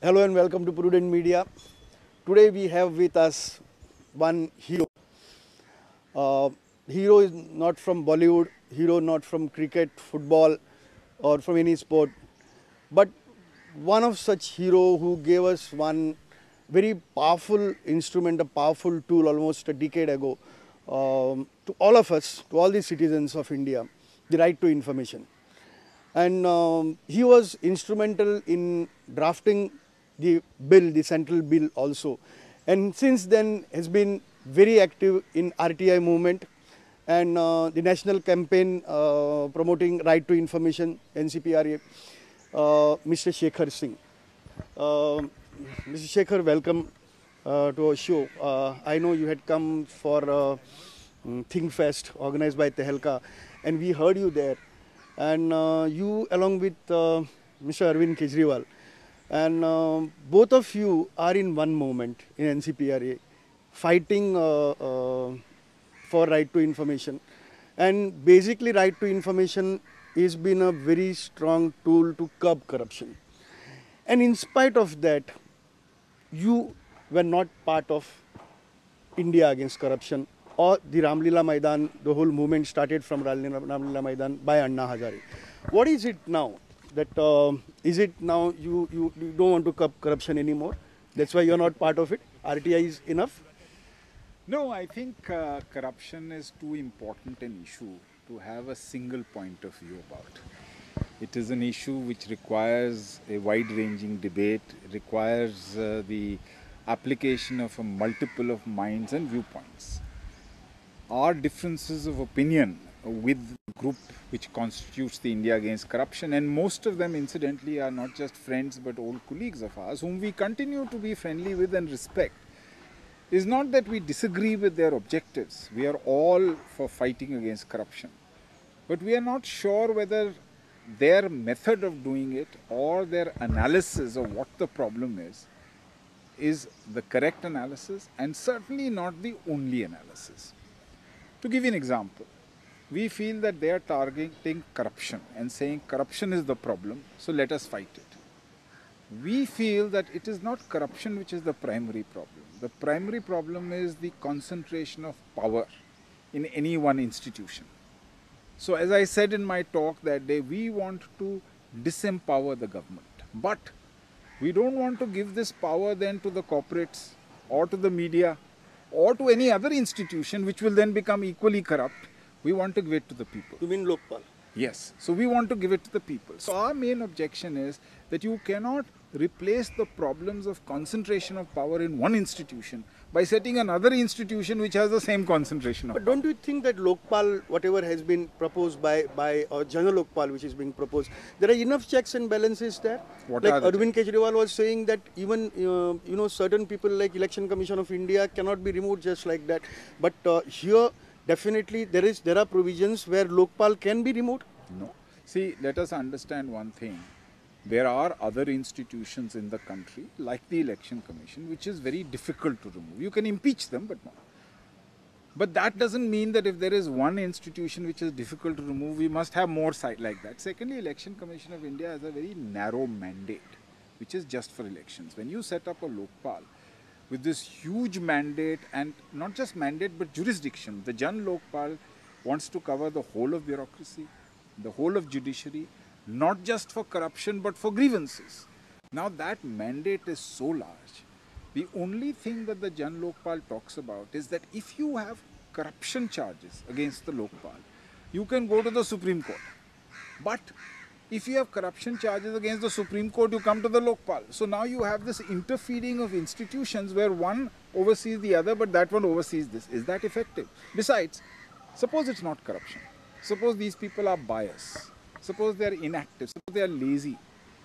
Hello and welcome to Prudent Media. Today we have with us one hero. Uh, Hero is not from Bollywood, hero not from cricket, football or from any sport, but one of such hero who gave us one very powerful instrument, a powerful tool almost a decade ago to all of us, to all the citizens of India, the right to information. And he was instrumental in drafting the bill, the central bill also. And since then has been very active in RTI movement and the national campaign promoting right to information, NCPRA, Mr. Shekhar Singh. Mr. Shekhar, welcome to our show. I know you had come for Think Fest organized by Tehelka, and we heard you there. And you, along with Mr. Arvind Kejriwal, and both of you are in one moment in NCPRA, fighting for right to information. And basically, right to information has been a very strong tool to curb corruption. And in spite of that, you were not part of India against corruption or the Ramlila Maidan. The whole movement started from Ramlila Maidan by Anna Hazare. What is it now? That is it now you don't want to curb corruption anymore? That's why you're not part of it? RTI is enough? No, I think corruption is too important an issue to have a single point of view about. It is an issue which requires a wide-ranging debate, requires the application of a multiple of minds and viewpoints. Our differences of opinion with the group which constitutes the India Against Corruption, and most of them incidentally are not just friends but old colleagues of ours whom we continue to be friendly with and respect, is not that we disagree with their objectives. We are all for fighting against corruption. But we are not sure whether their method of doing it or their analysis of what the problem is the correct analysis and certainly not the only analysis. To give you an example, we feel that they are targeting corruption and saying corruption is the problem, so let us fight it. We feel that it is not corruption which is the primary problem. The primary problem is the concentration of power in any one institution. So as I said in my talk that day, we want to disempower the government. But we don't want to give this power then to the corporates or to the media or to any other institution which will then become equally corrupt. We want to give it to the people. You mean Lokpal? Yes. So we want to give it to the people. So our main objection is that you cannot replace the problems of concentration of power in one institution by setting another institution which has the same concentration of power. But don't you think that Lokpal, whatever has been proposed by or General Lokpal which is being proposed, there are enough checks and balances there? What like are the Arvind Kejriwal was saying that even certain people like Election Commission of India cannot be removed just like that. But here definitely there are provisions where Lokpal can be removed. No. See, let us understand one thing. There are other institutions in the country, like the Election Commission, which is very difficult to remove. You can impeach them, but no. But that doesn't mean that if there is one institution which is difficult to remove, we must have more like that. Secondly, Election Commission of India has a very narrow mandate, which is just for elections. When you set up a Lokpal with this huge mandate, and not just mandate but jurisdiction, the Jan Lokpal wants to cover the whole of bureaucracy, the whole of judiciary, not just for corruption but for grievances. Now that mandate is so large. The only thing that the Jan Lokpal talks about is that if you have corruption charges against the Lokpal, you can go to the Supreme Court. But if you have corruption charges against the Supreme Court, you come to the Lokpal. So now you have this interfering of institutions where one oversees the other, but that one oversees this. Is that effective? Besides, suppose it's not corruption. Suppose these people are biased. Suppose they are inactive. Suppose they are lazy.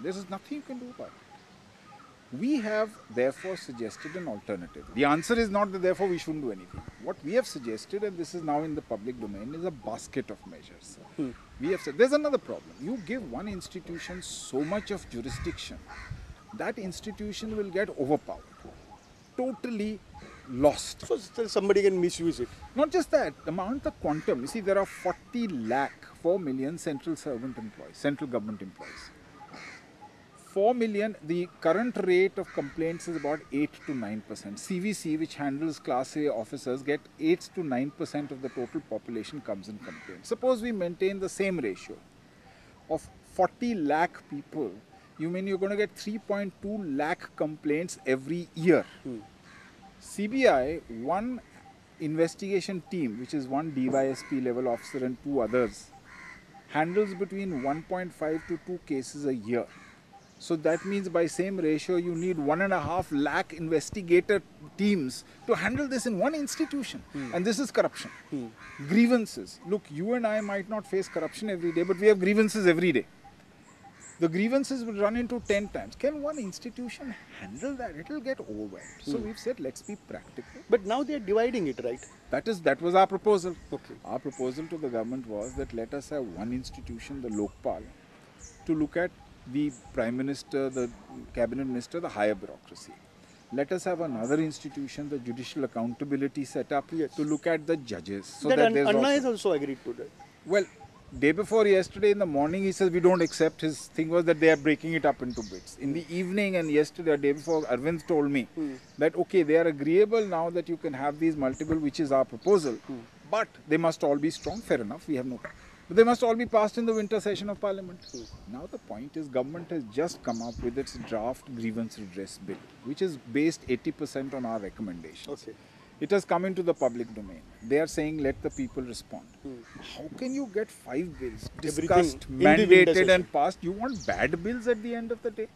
There is nothing you can do about it. We have therefore suggested an alternative. The answer is not that therefore we shouldn't do anything. What we have suggested, and this is now in the public domain, is a basket of measures. We have said, there's another problem. You give one institution so much of jurisdiction, that institution will get overpowered. Totally lost. So still somebody can misuse it. Not just that, the amount, the quantum. You see, there are 4 million central government employees. 4 million, the current rate of complaints is about 8 to 9%. CVC, which handles Class A officers, get 8 to 9% of the total population comes in complaints. Suppose we maintain the same ratio of 40 lakh people, you mean you're going to get 3.2 lakh complaints every year. CBI, one investigation team, which is one DYSP level officer and 2 others, handles between 1.5 to 2 cases a year. So that means by same ratio, you need 1.5 lakh investigator teams to handle this in one institution. And this is corruption. Grievances. Look, you and I might not face corruption every day, but we have grievances every day. The grievances will run into 10 times. Can one institution handle that? It will get overwhelmed. So we've said, let's be practical. But now they are dividing it, right? That was our proposal. Okay. Our proposal to the government was that let us have one institution, the Lokpal, to look at the Prime Minister, the Cabinet Minister, the higher bureaucracy. Let us have another institution, the Judicial Accountability Setup, to look at the judges. So that there's Anna also, has also agreed to that. well, day before yesterday in the morning, he says we don't accept. His thing was that they are breaking it up into bits. In the evening and yesterday, or day before, Arvind told me that, okay, they are agreeable now that you can have these multiple, which is our proposal, but they must all be strong. Fair enough, we have no. But they must all be passed in the winter session of Parliament. Now the point is, government has just come up with its draft grievance redress bill, which is based 80% on our recommendations. Okay. It has come into the public domain. They are saying, let the people respond. How can you get 5 bills discussed, mandated and passed? You want bad bills at the end of the day?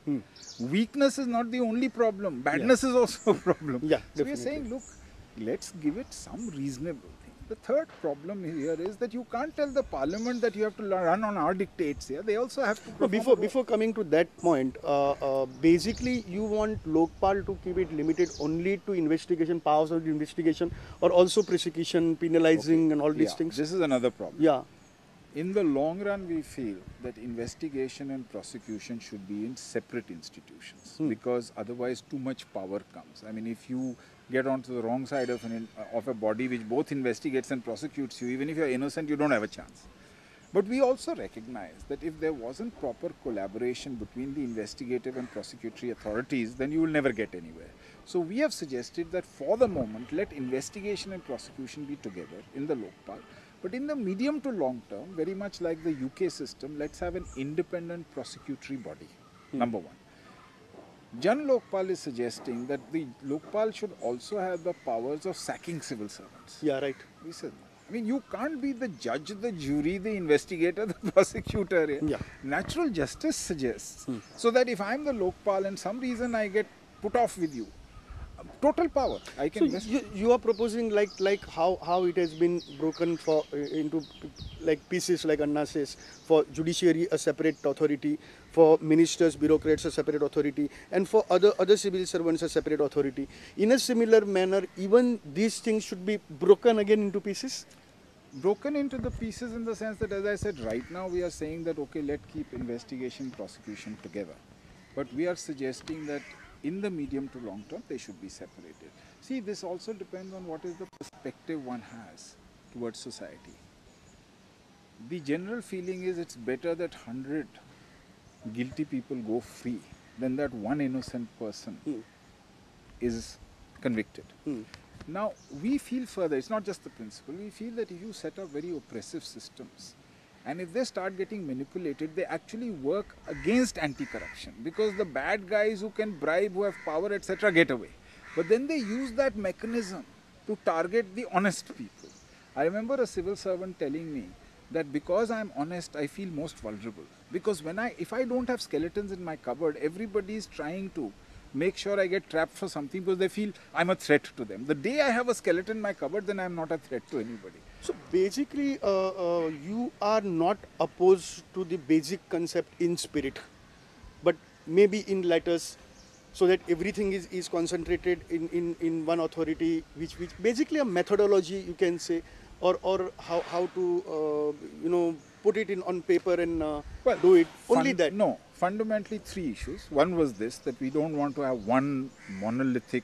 Weakness is not the only problem. Badness is also a problem. Yeah, so we are saying, look, let's give it some reasonable thing. The third problem here is that you can't tell the Parliament that you have to run on our dictates here. They also have to. No, before coming to that point, basically you want Lokpal to keep it limited only to investigation, powers of investigation, or also prosecution, penalizing, and all these things. This is another problem. Yeah. In the long run, we feel that investigation and prosecution should be in separate institutions because otherwise too much power comes. I mean, if you get onto the wrong side of a body which both investigates and prosecutes you, even if you're innocent, you don't have a chance. But we also recognize that if there wasn't proper collaboration between the investigative and prosecutory authorities, then you will never get anywhere. So we have suggested that for the moment, let investigation and prosecution be together in the Lokpal. But in the medium to long term, very much like the UK system, let's have an independent prosecutory body, number one. Jan Lokpal is suggesting that the Lokpal should also have the powers of sacking civil servants. Yeah, right. We said, I mean, you can't be the judge, the jury, the investigator, the prosecutor. Yeah. Natural justice suggests so that if I'm the Lokpal and some reason I get put off with you, total power. I can. So you are proposing like how it has been broken for into like pieces, like Anna says, for judiciary a separate authority, for ministers, bureaucrats a separate authority, and for other civil servants a separate authority. In a similar manner, even these things should be broken again into pieces. Broken into the pieces in the sense that, as I said, right now we are saying that okay, let's keep investigation, prosecution together, but we are suggesting that in the medium to long term, they should be separated. See, this also depends on what is the perspective one has towards society. The general feeling is it's better that 100 guilty people go free than that one innocent person is convicted. Now, we feel further, it's not just the principle, we feel that if you set up very oppressive systems, and if they start getting manipulated, they actually work against anti-corruption because the bad guys who can bribe, who have power, etc. get away. But then they use that mechanism to target the honest people. I remember a civil servant telling me that because I'm honest, I feel most vulnerable. Because if I don't have skeletons in my cupboard, everybody is trying to make sure I get trapped for something because they feel I'm a threat to them. The day I have a skeleton in my cupboard, then I'm not a threat to anybody. So basically, you are not opposed to the basic concept in spirit, but maybe in letters, so that everything is concentrated in one authority, which basically a methodology, you can say, or how to put it in on paper and do it. Only that. No, fundamentally 3 issues. One was this, that we don't want to have one monolithic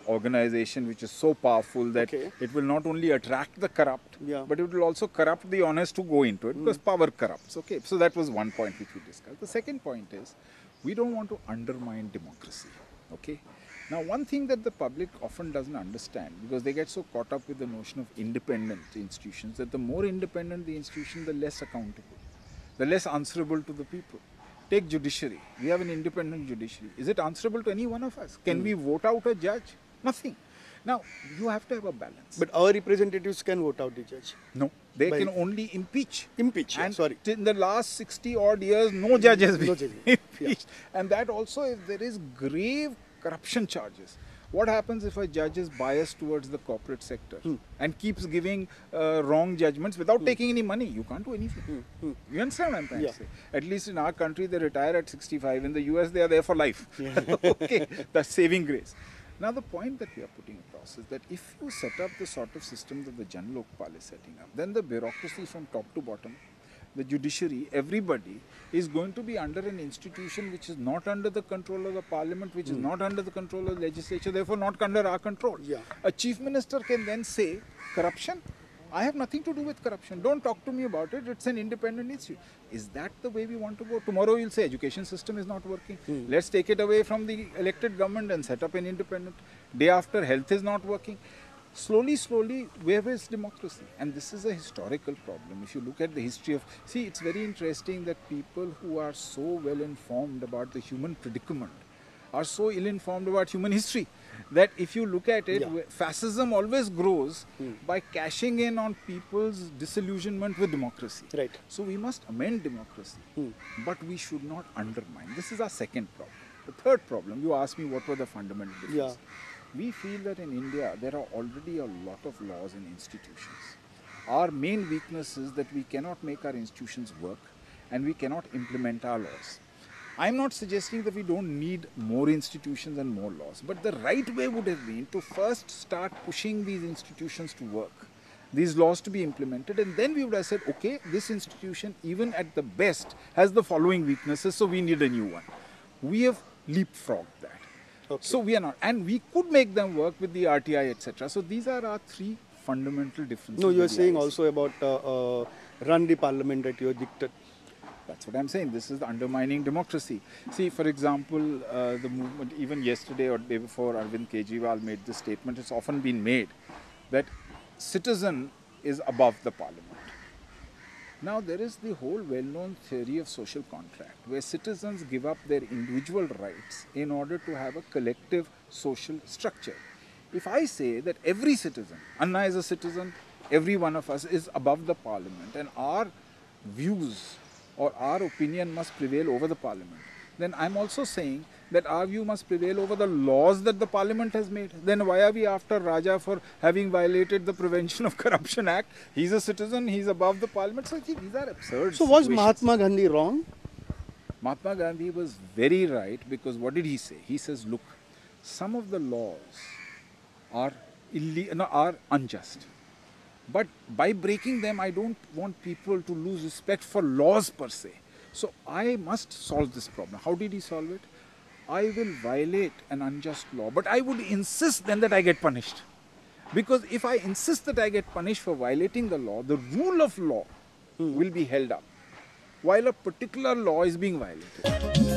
organization which is so powerful that it will not only attract the corrupt, but it will also corrupt the honest who go into it because power corrupts. Okay, so that was one point which we discussed. The second point is, We don't want to undermine democracy. Okay? Now, one thing that the public often doesn't understand, because they get so caught up with the notion of independent institutions, that the more independent the institution, the less accountable, the less answerable to the people. Take judiciary. We have an independent judiciary. Is it answerable to any one of us? Can we vote out a judge? Nothing. Now, you have to have a balance. But our representatives can vote out the judge. No, they can only impeach. Impeach, and sorry. In the last 60 odd years, no judge has been impeached. Yeah. And that also, if there is grave corruption charges, what happens if a judge is biased towards the corporate sector and keeps giving wrong judgments without taking any money? You can't do anything. You understand what I'm trying to say? At least in our country, they retire at 65. In the US, they are there for life. Okay, that's saving grace. Now, the point that we are putting across is that if you set up the sort of system that the Jan Lokpal is setting up, then the bureaucracy from top to bottom, the judiciary, everybody is going to be under an institution which is not under the control of the parliament, which is not under the control of the legislature, therefore not under our control. Yeah. A chief minister can then say, corruption? I have nothing to do with corruption. Don't talk to me about it. It's an independent institute. Is that the way we want to go? Tomorrow you'll say education system is not working. Let's take it away from the elected government and set up an independent. Day after, health is not working. Slowly, slowly, where is democracy? And this is a historical problem. If you look at the history of... See, it's very interesting that people who are so well informed about the human predicament are so ill-informed about human history that if you look at it, fascism always grows by cashing in on people's disillusionment with democracy. Right. So we must amend democracy, but we should not undermine. This is our second problem. The third problem, you asked me what were the fundamental differences. We feel that in India, there are already a lot of laws and institutions. Our main weakness is that we cannot make our institutions work and we cannot implement our laws. I'm not suggesting that we don't need more institutions and more laws, but the right way would have been to first start pushing these institutions to work, these laws to be implemented, and then we would have said, okay, this institution, even at the best, has the following weaknesses, so we need a new one. We have leapfrogged that. Okay. So we are not, and we could make them work with the RTI, etc. So these are our three fundamental differences. No, you are saying also about run the parliament at your dictate. That's what I'm saying. This is undermining democracy. See, for example, the movement, even yesterday or day before, Arvind Kejriwal made this statement. It's often been made that citizen is above the parliament. Now, there is the whole well-known theory of social contract, where citizens give up their individual rights in order to have a collective social structure. If I say that every citizen, Anna is a citizen, every one of us is above the parliament, and our views or our opinion must prevail over the parliament, then I'm also saying that our view must prevail over the laws that the parliament has made. Then why are we after Raja for having violated the Prevention of Corruption Act? He's a citizen, he's above the parliament. So these are absurd So was Mahatma Gandhi wrong? Mahatma Gandhi was very right, because what did he say? He says, look, some of the laws are unjust. But by breaking them, I don't want people to lose respect for laws per se. So I must solve this problem. How did he solve it? I will violate an unjust law, but I would insist then that I get punished. Because if I insist that I get punished for violating the law, the rule of law will be held up, while a particular law is being violated.